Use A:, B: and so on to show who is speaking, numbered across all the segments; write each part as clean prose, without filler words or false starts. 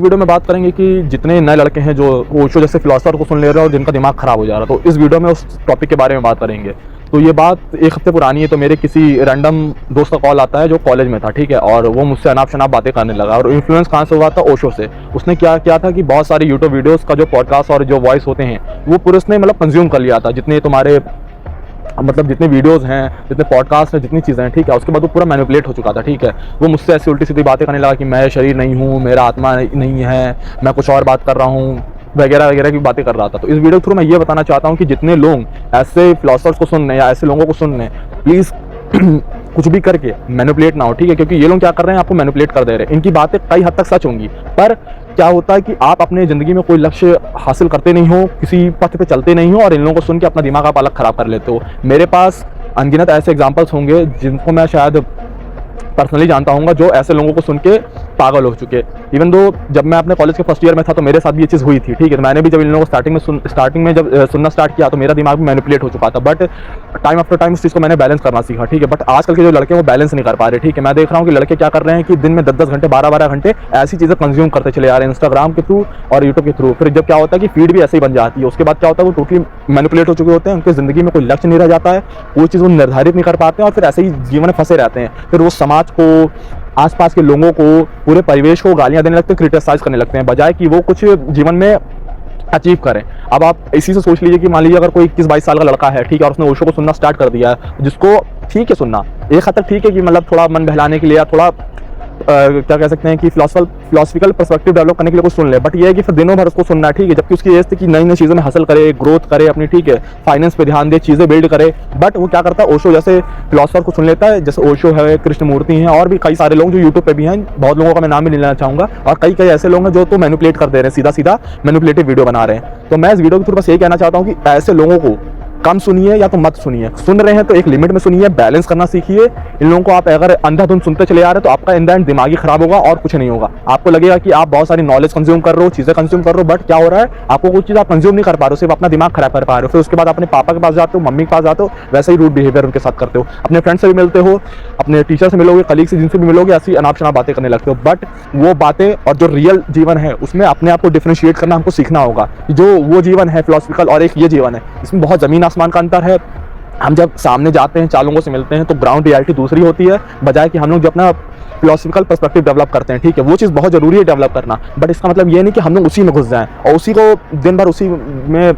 A: Video में बात करेंगे कि जितने नए लड़के हैं जो ओशो जैसे फिलोसोफर को सुन ले रहे हैं और जिनका दिमाग खराब हो जा रहा है, तो इस वीडियो में उस टॉपिक के बारे में बात करेंगे। तो ये बात एक हफ्ते पुरानी है। तो मेरे किसी रैंडम दोस्त का कॉल आता है जो कॉलेज में था, ठीक है, और वो मुझसे अनाप शनाप बातें करने लगा। और इन्फ्लुएंस कहाँ से हुआ था? ओशो से। उसने क्या किया था कि बहुत सारे यूट्यूब वीडियोस का जो पॉडकास्ट और जो वॉइस होते हैं वो पूरे उसने मतलब कंज्यूम कर लिया था, जितने तुम्हारे मतलब जितने वीडियोस हैं, जितने पॉडकास्ट हैं, जितनी चीज़ें हैं, ठीक है। उसके बाद वो पूरा मैनिपुलेट हो चुका था, ठीक है। वो मुझसे ऐसी उल्टी सीधी बातें करने लगा कि मैं शरीर नहीं हूँ, मेरा आत्मा नहीं है, मैं कुछ और बात कर रहा हूँ, वगैरह वगैरह की बातें कर रहा था। तो इस वीडियो के थ्रू मैं ये बताना चाहता हूँ कि जितने लोग ऐसे फिलोसफर्स को सुन रहे हैं या ऐसे लोगों को सुन रहे हैं, प्लीज़ कुछ भी करके मैनिपुलेट ना हो, ठीक है। क्योंकि ये लोग क्या कर रहे हैं, आपको मैनिपुलेट कर दे रहे हैं। इनकी बातें कई हद तक सच होंगी, पर क्या होता है कि आप अपने ज़िंदगी में कोई लक्ष्य हासिल करते नहीं हो, किसी पथ पे चलते नहीं हो, और इन लोगों को सुन के अपना दिमाग आप अलग ख़राब कर लेते हो। मेरे पास अनगिनत ऐसे एग्जाम्पल्स होंगे जिनको मैं शायद पर्सनली जानता हूँ, जो ऐसे लोगों को सुन के पागल हो चुके। इवन दो जब मैं अपने कॉलेज के फर्स्ट ईयर में था तो मेरे साथ भी ये चीज़ हुई थी, ठीक है। मैंने भी जब इन लोगों को स्टार्टिंग में जब सुनना स्टार्ट किया तो मेरा दिमाग भी मैनिपुलेट हो चुका था। बट टाइम आफ्टर टाइम इस चीज़ को मैंने बैलेंस करना सीखा, ठीक है। बट आजकल के जो लड़के वो बैलेंस नहीं कर पा रहे, ठीक है। मैं देख रहा हूँ कि लड़के क्या कर रहे हैं कि दिन में 10-10 घंटे 12-12 घंटे ऐसी चीज़ें कंज्यूम करते चले आ रहे हैं, इंस्टाग्राम के थ्रू और यूट्यूब के थ्रू। फिर जब क्या होता है कि फीड भी ऐसे ही बन जाती है, उसके बाद क्या होता है वो टोटली मैनिपुलेट हो चुके होते हैं। उनकी ज़िंदगी में कोई लक्ष्य नहीं रह जाता है, कोई चीज़ वो निर्धारित नहीं कर पाते हैं, और फिर ऐसे ही जीवन में फंसे रहते हैं। फिर वो समाज को, आसपास के लोगों को, पूरे परिवेश को गालियां देने लगते हैं, क्रिटिसाइज करने लगते हैं, बजाय कि वो कुछ जीवन में अचीव करें। अब आप इसी से सोच लीजिए कि मान लीजिए अगर कोई 21-22 साल का लड़का है, ठीक है, और उसने ओशो को सुनना स्टार्ट कर दिया है, जिसको ठीक है सुनना, एक हद तक ठीक है कि मतलब थोड़ा मन बहलाने के लिए या थोड़ा क्या कह सकते हैं कि फिलोसफिकल पर्सपेक्टिव डेवलप करने के लिए कुछ सुन ले। बट ये है कि फिर दिनों भर उसको सुनना है, ठीक है, जबकि उसकी एज थी कि नई नई चीज़ों में हासिल करे, ग्रोथ करे अपनी, ठीक है, फाइनेंस पे ध्यान दे, चीज़ें बिल्ड करे। बट वो क्या करता है, ओशो जैसे फिलोसफर को सुन लेता है, जैसे ओशो है, कृष्णमूर्ति हैं, और भी कई सारे लोग जो यूट्यूब पे भी हैं, बहुत लोगों का मैं नाम भी नहीं लेना चाहूँगा। और कई ऐसे लोग हैं जो तो मैनिपुलेट कर दे रहे हैं, सीधा सीधा मैनिपुलेटिव वीडियो बना रहे हैं। तो मैं इस वीडियो के थ्रू बस यही कहना चाहता हूँ कि ऐसे लोगों को कम सुनिए या तो मत सुनिए। सुन रहे हैं तो एक लिमिट में सुनिए, बैलेंस करना सीखिए। इन लोगों को आप अगर अंधाधुंध सुनते चले आ रहे हैं तो आपका इन द एंड दिमागी खराब होगा और कुछ नहीं होगा। आपको लगेगा कि आप बहुत सारी नॉलेज कंज्यूम कर रहे हो, चीज़ें कंज्यूम कर रहे हो, बट क्या हो रहा है, आपको कुछ चीज़ आप कंज्यूम नहीं कर पा रहे हो, सिर्फ अपना दिमाग खराब कर पा रहे हो। फिर उसके बाद अपने पापा के पास जाते हो, मम्मी के पास जाते हो, वैसे ही रूड बिहेवियर उनके साथ करते हो। अपने फ्रेंड से भी मिलते हो, अपने टीचर से मिलोगे, कलीग से जिनसे भी मिलोगे, ऐसी अनाप शनाप बातें करने लगते हो। बट वो बातें और जो रियल जीवन है उसमें अपने आप को डिफरेंशिएट करना हमको सीखना होगा। जो वो जीवन है फिलोसफिकल और एक ये जीवन है, इसमें बहुत ज़मीन आसमान का अंतर है। हम जब सामने जाते हैं, 4 लोगों से मिलते हैं, तो ग्राउंड रियलिटी दूसरी होती है, बजाय कि हम लोग जो अपना फिलोसफिकल पर्सपेक्टिव डेवलप करते हैं, ठीक है, वो चीज़ बहुत ज़रूरी है डेवलप करना। बट इसका मतलब ये नहीं कि हम लोग उसी में घुस जाएं और उसी को दिन भर उसी में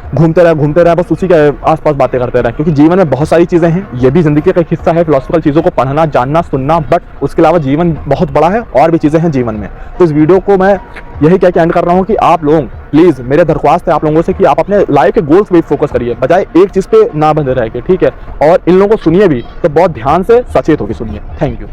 A: घूमते रहे, बस उसी के आसपास बातें करते रहे। क्योंकि जीवन में बहुत सारी चीज़ें हैं, ये भी ज़िंदगी का एक हिस्सा है, फिलोसफिकल चीज़ों को पढ़ना, जानना, सुनना। बट उसके अलावा जीवन बहुत बड़ा है और भी चीज़ें हैं जीवन में। तो इस वीडियो को मैं यही कह के एंड कर रहा हूँ कि आप लोग प्लीज़, मेरे दरख्वास्त है आप लोगों से कि आप अपने लाइफ के गोल्स पे फोकस करिए, बजाय एक चीज़ पे ना बंधे रह के, ठीक है। और इन लोगों को सुनिए भी तो बहुत ध्यान से, सचेत होकर सुनिए। Thank you.